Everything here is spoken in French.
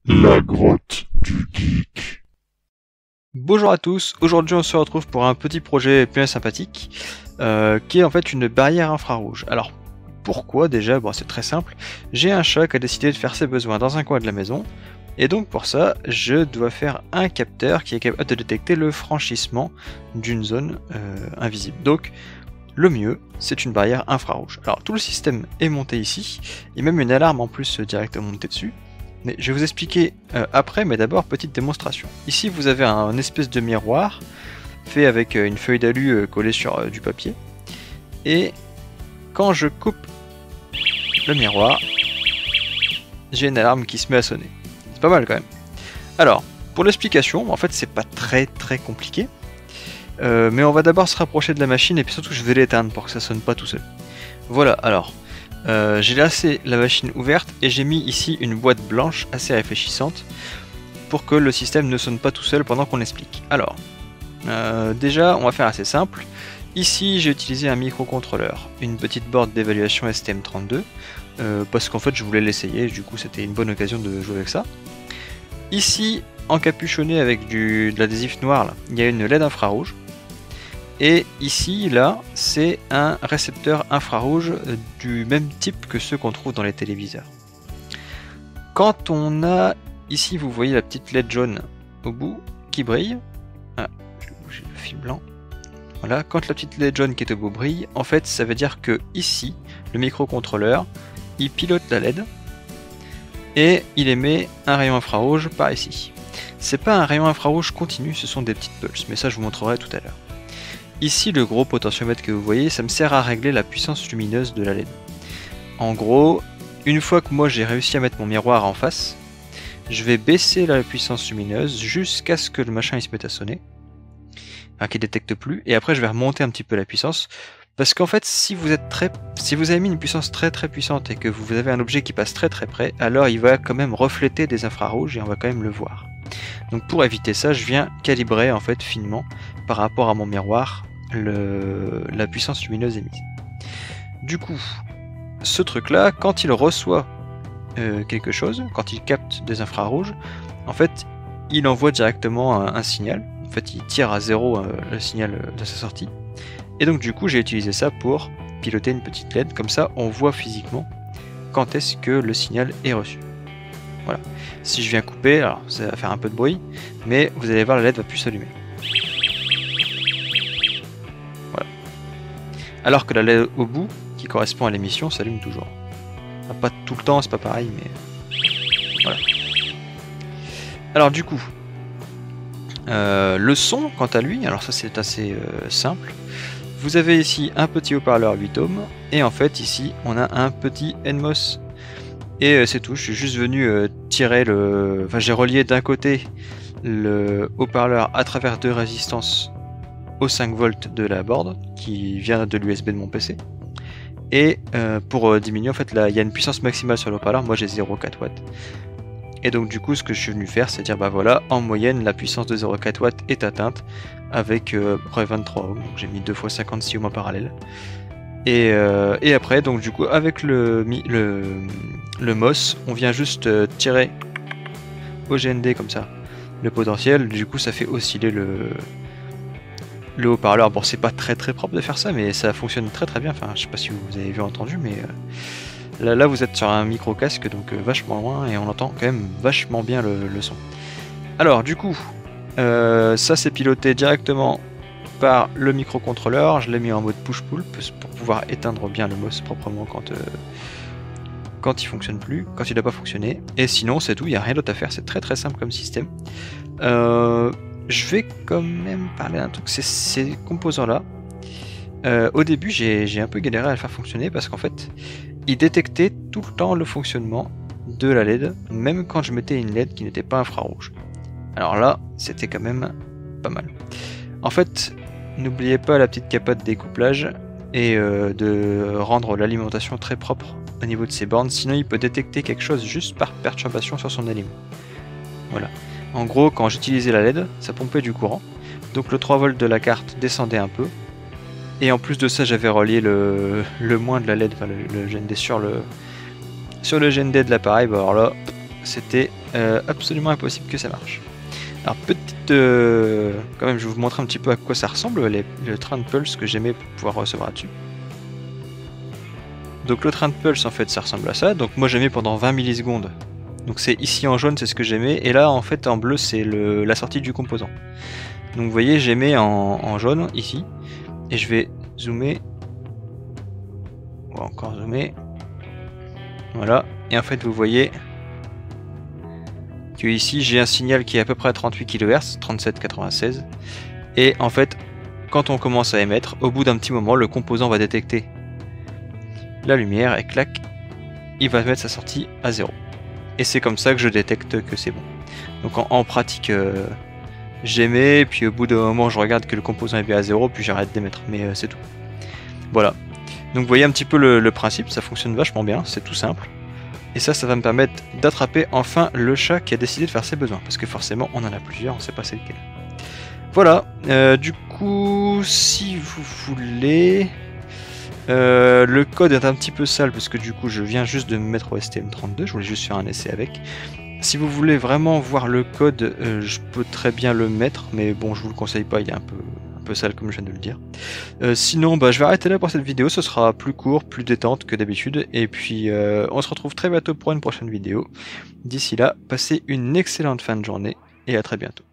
La grotte du geek. Bonjour à tous, aujourd'hui on se retrouve pour un petit projet bien sympathique qui est en fait une barrière infrarouge. Alors pourquoi déjà? Bon, c'est très simple, j'ai un chat qui a décidé de faire ses besoins dans un coin de la maison et donc pour ça je dois faire un capteur qui est capable de détecter le franchissement d'une zone invisible. Donc le mieux c'est une barrière infrarouge. Alors tout le système est monté ici, il y a même une alarme en plus directement montée dessus. Mais je vais vous expliquer après, mais d'abord petite démonstration. Ici vous avez un espèce de miroir fait avec une feuille d'alu collée sur du papier. Et quand je coupe le miroir, j'ai une alarme qui se met à sonner. C'est pas mal quand même. Alors, pour l'explication, en fait c'est pas très compliqué. Mais on va d'abord se rapprocher de la machine et puis surtout je vais l'éteindre pour que ça sonne pas tout seul. Voilà, alors. J'ai laissé la machine ouverte et j'ai mis ici une boîte blanche assez réfléchissante pour que le système ne sonne pas tout seul pendant qu'on explique. Alors, déjà on va faire assez simple. Ici j'ai utilisé un microcontrôleur, une petite board d'évaluation STM32 parce qu'en fait je voulais l'essayer, du coup c'était une bonne occasion de jouer avec ça. Ici, encapuchonné avec de l'adhésif noir, là, il y a une LED infrarouge. Et ici, là, c'est un récepteur infrarouge du même type que ceux qu'on trouve dans les téléviseurs. Quand on a, ici vous voyez la petite LED jaune au bout qui brille. Ah, je vais bouger le fil blanc. Voilà, quand la petite LED jaune qui est au bout brille, en fait ça veut dire que ici, le microcontrôleur, il pilote la LED et il émet un rayon infrarouge par ici. C'est pas un rayon infrarouge continu, ce sont des petites pulses, mais ça je vous montrerai tout à l'heure. Ici, le gros potentiomètre que vous voyez, ça me sert à régler la puissance lumineuse de la LED. En gros, une fois que moi j'ai réussi à mettre mon miroir en face, je vais baisser la puissance lumineuse jusqu'à ce que le machin il se mette à sonner, enfin qu'il détecte plus, et après je vais remonter un petit peu la puissance, parce qu'en fait si vous avez mis une puissance très puissante et que vous avez un objet qui passe très près, alors il va quand même refléter des infrarouges et on va quand même le voir. Donc pour éviter ça, je viens calibrer en fait finement par rapport à mon miroir la puissance lumineuse émise. Du coup, ce truc là, quand il reçoit quelque chose, quand il capte des infrarouges, en fait il envoie directement un signal. En fait il tire à zéro le signal de sa sortie. Et donc du coup j'ai utilisé ça pour piloter une petite LED, comme ça on voit physiquement quand est-ce que le signal est reçu. Voilà. Si je viens couper, alors ça va faire un peu de bruit, mais vous allez voir la LED va plus s'allumer. Voilà. Alors que la LED au bout, qui correspond à l'émission, s'allume toujours. Enfin, pas tout le temps, c'est pas pareil, mais voilà. Alors du coup, le son, quant à lui, alors ça c'est assez simple. Vous avez ici un petit haut-parleur 8 ohms, et en fait ici on a un petit NMOS. Et c'est tout, je suis juste venu tirer Enfin j'ai relié d'un côté le haut-parleur à travers deux résistances aux 5 volts de la board qui vient de l'USB de mon PC. Et pour diminuer, en fait là il y a une puissance maximale sur le haut-parleur, moi j'ai 0,4 watts. Et donc du coup ce que je suis venu faire c'est dire bah voilà, en moyenne la puissance de 0,4 watts est atteinte avec 23 ohms, donc j'ai mis 2 x 56 ohms en parallèle. Et après, donc du coup, avec le MOS, on vient juste tirer au GND comme ça le potentiel. Du coup, ça fait osciller le haut-parleur. Bon, c'est pas très propre de faire ça, mais ça fonctionne très bien. Enfin, je sais pas si vous avez vu entendu, mais là, vous êtes sur un micro casque, donc vachement loin, et on entend quand même vachement bien le son. Alors, du coup, ça c'est piloté directement par le microcontrôleur. Je l'ai mis en mode push-pull pour pouvoir éteindre bien le MOS proprement quand il fonctionne plus, quand il n'a pas fonctionné. Et sinon c'est tout, il n'y a rien d'autre à faire, c'est très simple comme système. Je vais quand même parler d'un truc, c'est ces composants là. Au début j'ai un peu galéré à le faire fonctionner parce qu'en fait il détectait tout le temps le fonctionnement de la LED, même quand je mettais une LED qui n'était pas infrarouge. Alors là c'était quand même pas mal. En fait, n'oubliez pas la petite capote découplage et de rendre l'alimentation très propre au niveau de ces bornes, sinon il peut détecter quelque chose juste par perturbation sur son élément. Voilà. En gros, quand j'utilisais la LED, ça pompait du courant, donc le 3 volts de la carte descendait un peu, et en plus de ça j'avais relié le moins de la LED, enfin le GND sur le GND de l'appareil, bah alors là c'était absolument impossible que ça marche. Alors petite, quand même, je vais vous montrer un petit peu à quoi ça ressemble le train de pulse que j'aimais pour pouvoir recevoir là-dessus. Donc le train de pulse en fait ça ressemble à ça, donc moi j'aimais pendant 20 millisecondes. Donc c'est ici en jaune c'est ce que j'aimais, et là en fait en bleu c'est la sortie du composant. Donc vous voyez j'aimais en jaune ici, et je vais zoomer, on va encore zoomer, voilà, et en fait vous voyez que ici j'ai un signal qui est à peu près à 38 kHz, 37,96, et en fait quand on commence à émettre, au bout d'un petit moment le composant va détecter la lumière et clac, il va mettre sa sortie à 0. Et c'est comme ça que je détecte que c'est bon. Donc en pratique, j'aimais, puis au bout d'un moment je regarde que le composant est bien à 0, puis j'arrête d'émettre, mais c'est tout. Voilà. Donc vous voyez un petit peu le principe, ça fonctionne vachement bien, c'est tout simple. Et ça va me permettre d'attraper enfin le chat qui a décidé de faire ses besoins, parce que forcément on en a plusieurs, on sait pas c'est lequel. Voilà, du coup, si vous voulez... le code est un petit peu sale parce que du coup je viens juste de me mettre au STM32, je voulais juste faire un essai avec. Si vous voulez vraiment voir le code, je peux très bien le mettre, mais bon je vous le conseille pas, il est un peu sale comme je viens de le dire. Sinon je vais arrêter là pour cette vidéo, ce sera plus court, plus détente que d'habitude, et puis on se retrouve très bientôt pour une prochaine vidéo. D'ici là, passez une excellente fin de journée et à très bientôt.